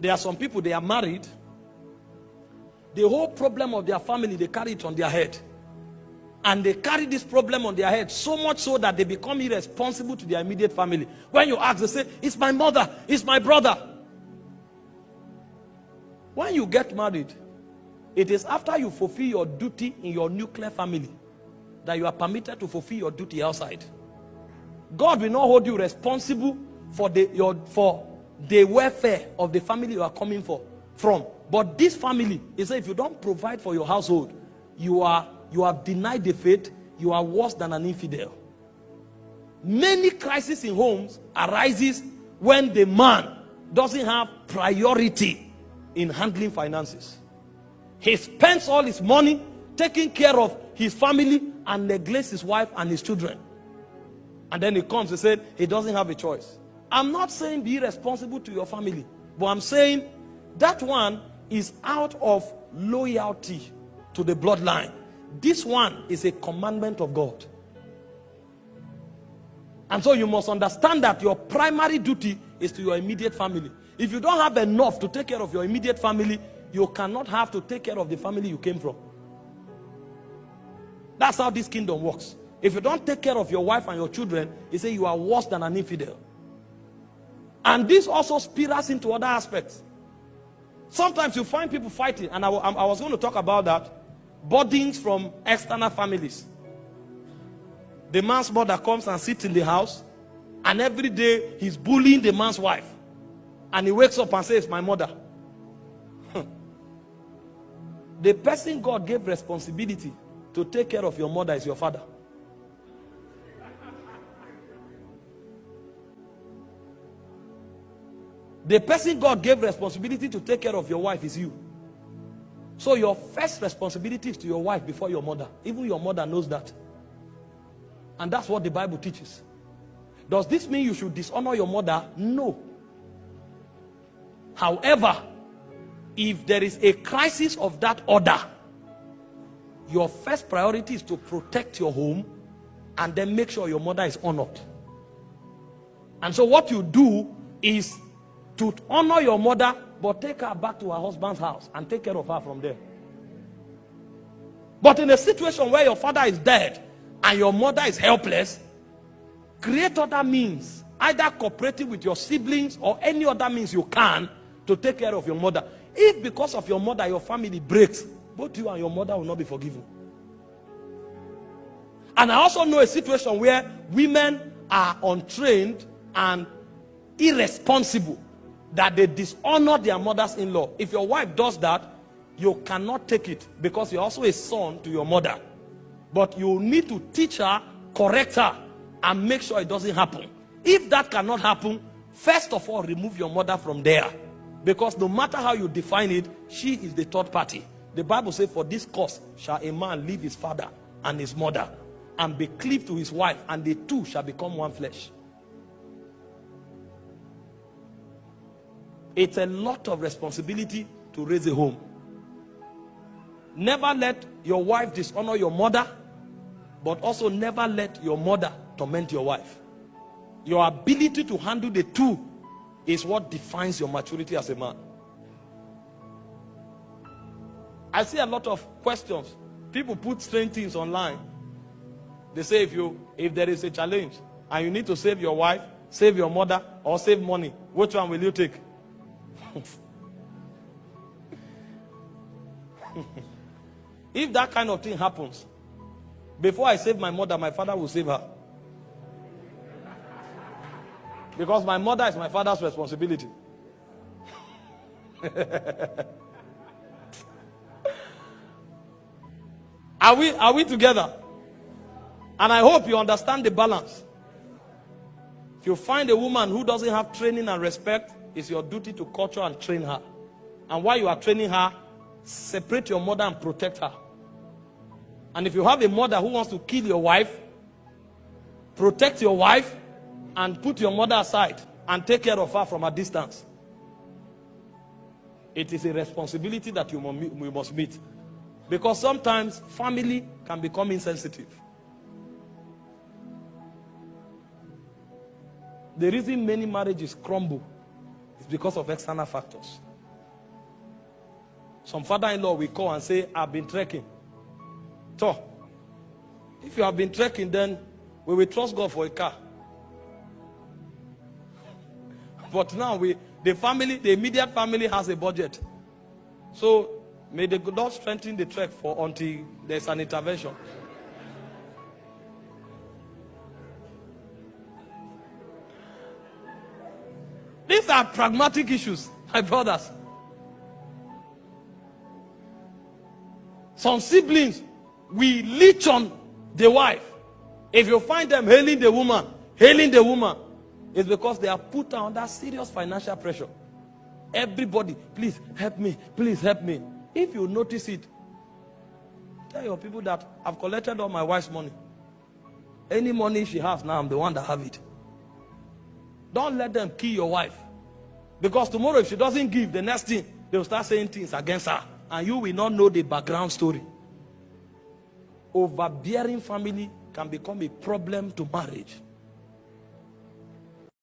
There are some people, they are married. The whole problem of their family, they carry it on their head. And they carry this problem on their head so much so that they become irresponsible to their immediate family. When you ask, they say, it's my mother, it's my brother. When you get married, it is after you fulfill your duty in your nuclear family that you are permitted to fulfill your duty outside. God will not hold you responsible for the welfare of the family you are coming from. But this family, he said, if you don't provide for your household, you have denied the faith, you are worse than an infidel. Many crises in homes arises when the man doesn't have priority in handling finances. He spends all his money taking care of his family and neglects his wife and his children. And then he comes and said he doesn't have a choice. I'm not saying be responsible to your family, but I'm saying that one is out of loyalty to the bloodline. This one is a commandment of God. And so you must understand that your primary duty is to your immediate family. If you don't have enough to take care of your immediate family, you cannot have to take care of the family you came from. That's how this kingdom works. If you don't take care of your wife and your children, he says you are worse than an infidel. And this also spirals into other aspects. Sometimes you find people fighting, and I was going to talk about that. Burdens from external families. The man's mother comes and sits in the house, and every day he's bullying the man's wife. And he wakes up and says, my mother. The person God gave responsibility to take care of your mother is your father. The person God gave responsibility to take care of your wife is you. So your first responsibility is to your wife before your mother. Even your mother knows that. And that's what the Bible teaches. Does this mean you should dishonor your mother? No. However, if there is a crisis of that order, your first priority is to protect your home and then make sure your mother is honored. And so what you do is to honor your mother, but take her back to her husband's house and take care of her from there. But in a situation where your father is dead and your mother is helpless, create other means, either cooperating with your siblings or any other means you can to take care of your mother. If because of your mother your family breaks, both you and your mother will not be forgiven. And I also know a situation where women are untrained and irresponsible, that they dishonor their mothers-in-law. If your wife does that, you cannot take it because you're also a son to your mother. But you need to teach her, correct her, and make sure it doesn't happen. If that cannot happen, first of all, remove your mother from there. Because no matter how you define it, she is the third party. The Bible says, for this cause shall a man leave his father and his mother and be cleaved to his wife, and the two shall become one flesh. It's a lot of responsibility to raise a home. Never let your wife dishonor your mother, but also never let your mother torment your wife. Your ability to handle the two is what defines your maturity as a man. I see a lot of questions. People put strange things online. They say if there is a challenge and you need to save your wife, save your mother, or save money, which one will you take? If that kind of thing happens, before I save my mother, my father will save her. Because my mother is my father's responsibility. Are we together? And I hope you understand the balance. If you find a woman who doesn't have training and respect, it's your duty to culture and train her. And while you are training her, separate your mother and protect her. And if you have a mother who wants to kill your wife, protect your wife and put your mother aside and take care of her from a distance. It is a responsibility that we must meet. Because sometimes family can become insensitive. The reason many marriages crumble is because of external factors. Some father-in-law will call and say, I've been trekking. So, if you have been trekking, then we will trust God for a car. But now the immediate family has a budget. So may the Lord strengthen the trek until there's an intervention. These are pragmatic issues, my brothers. Some siblings will leech on the wife. If you find them hailing the woman, it's because they have put her under serious financial pressure. Everybody, please help me, please help me. If you notice it, tell your people that I've collected all my wife's money. Any money she has now, I'm the one that have it. Don't let them kill your wife. Because tomorrow if she doesn't give, the next thing, they'll start saying things against her. And you will not know the background story. Overbearing family can become a problem to marriage.